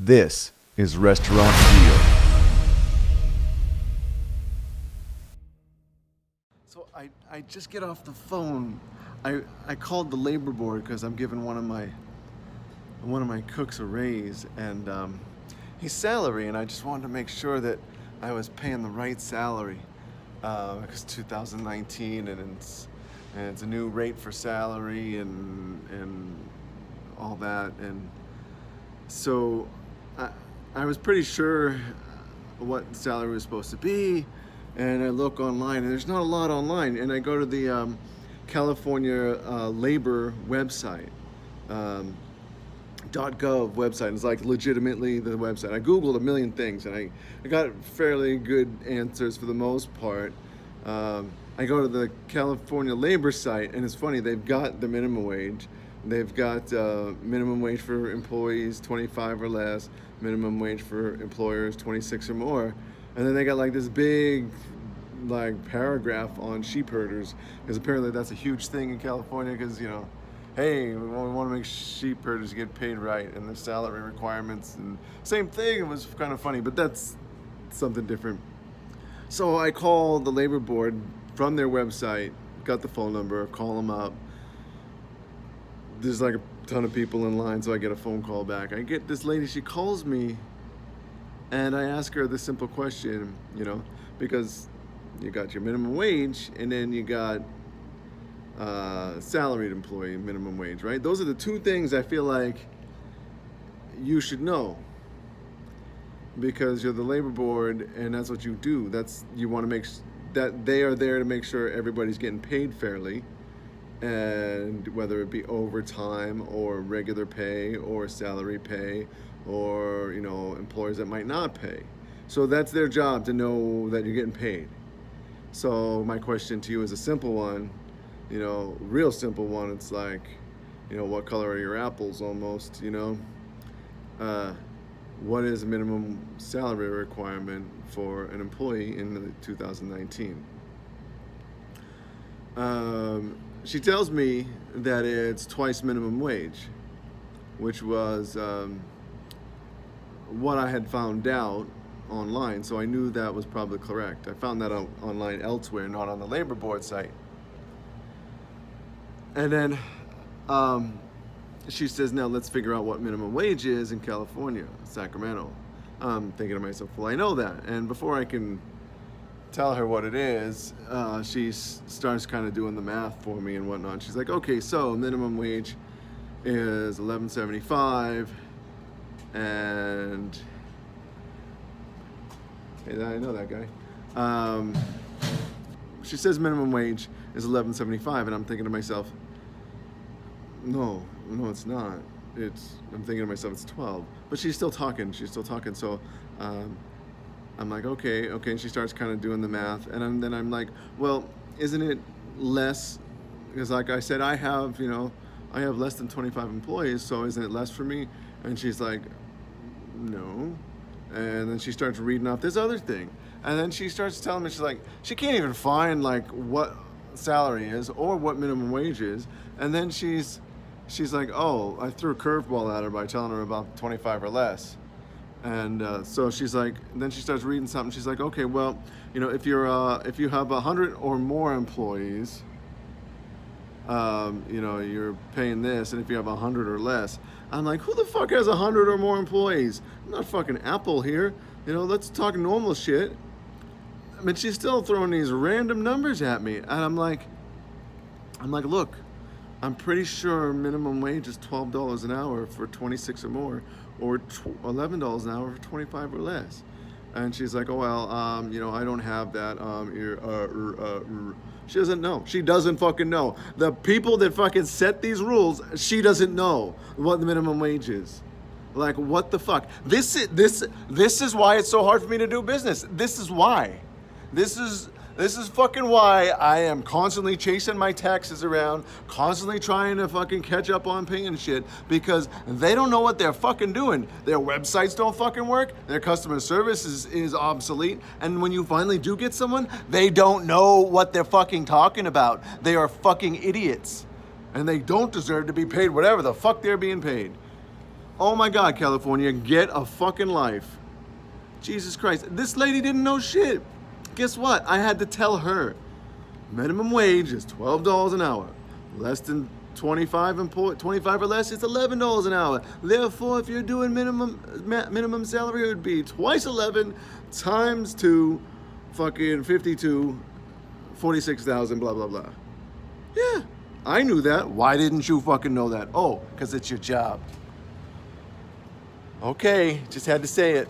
This is Restaurant Deal. So I just get off the phone. I called the labor board because I'm giving one of my cooks a raise, and he's salary, and I just wanted to make sure that I was paying the right salary because 2019 and it's a new rate for salary and all that, and so I was pretty sure what the salary was supposed to be, and I look online, and there's not a lot online, and I go to the California labor website, .gov website, and it's like legitimately the website. I Googled a million things, and I got fairly good answers for the most part. I go to the California labor site, and it's funny, they've got the minimum wage. They've got minimum wage for employees, 25 or less, minimum wage for employers, 26 or more. And then they got like this big paragraph on sheep herders, because apparently that's a huge thing in California, because, you know, hey, we want to make sheep herders get paid right, and the salary requirements, and same thing. It was kind of funny, but that's something different. So I call the labor board from their website, got the phone number, call them up. There's like a ton of people in line, so I get a phone call back. I get this lady, she calls me, and I ask her this simple question, you know, because you got your minimum wage, and then you got salaried employee minimum wage, right? Those are the two things I feel like you should know, because you're the labor board, and that's what you do. You want to make that they are there to make sure everybody's getting paid fairly, and whether it be overtime or regular pay or salary pay, or, you know, employers that might not pay. So that's their job, to know that you're getting paid. So my question to you is a simple one, you know, real simple one. It's like, you know, what color are your apples, almost, you know? What is a minimum salary requirement for an employee in 2019? She tells me that it's twice minimum wage, which was what I had found out online, so I knew that was probably correct. I found that out online elsewhere, not on the labor board site. And then she says, now let's figure out what minimum wage is in California, Sacramento. I'm thinking to myself, well, I know that. And before I can tell her what it is, she starts kind of doing the math for me and whatnot. She's like, okay, so minimum wage is $11.75, and hey, I know that guy. She says minimum wage is $11.75, and I'm thinking to myself, no, it's not. I'm thinking to myself, it's 12. But she's still talking. So I'm like, okay. And she starts kind of doing the math. And then I'm like, well, isn't it less? Because like I said, I have less than 25 employees, so isn't it less for me? And she's like, no. And then she starts reading off this other thing. And then she starts telling me, she's like, she can't even find like what salary is or what minimum wage is. And then she's like, oh, I threw a curveball at her by telling her about 25 or less. And so she's like, then she starts reading something. She's like, okay, well, you know, if you have 100 or more employees, you know, you're paying this, and if you have 100 or less, I'm like, who the fuck has 100 or more employees? I'm not fucking Apple here. You know, let's talk normal shit. I mean, she's still throwing these random numbers at me, and I'm like, look, I'm pretty sure minimum wage is $12 an hour for 26 or more, or $11 an hour for 25 or less. And she's like, oh, well, you know, I don't have that. She doesn't know. She doesn't fucking know. The people that fucking set these rules, she doesn't know what the minimum wage is. Like, what the fuck? This is why it's so hard for me to do business. This is why. This is fucking why I am constantly chasing my taxes around, constantly trying to fucking catch up on paying shit, because they don't know what they're fucking doing. Their websites don't fucking work. Their customer service is obsolete. And when you finally do get someone, they don't know what they're fucking talking about. They are fucking idiots. And they don't deserve to be paid whatever the fuck they're being paid. Oh my God, California, get a fucking life. Jesus Christ. This lady didn't know shit. Guess what? I had to tell her. Minimum wage is $12 an hour. Less than 25 or less, it's $11 an hour. Therefore, if you're doing minimum salary, it would be twice 11 times 2, fucking 52, 46,000, blah, blah, blah. Yeah, I knew that. Why didn't you fucking know that? Oh, because it's your job. Okay, just had to say it.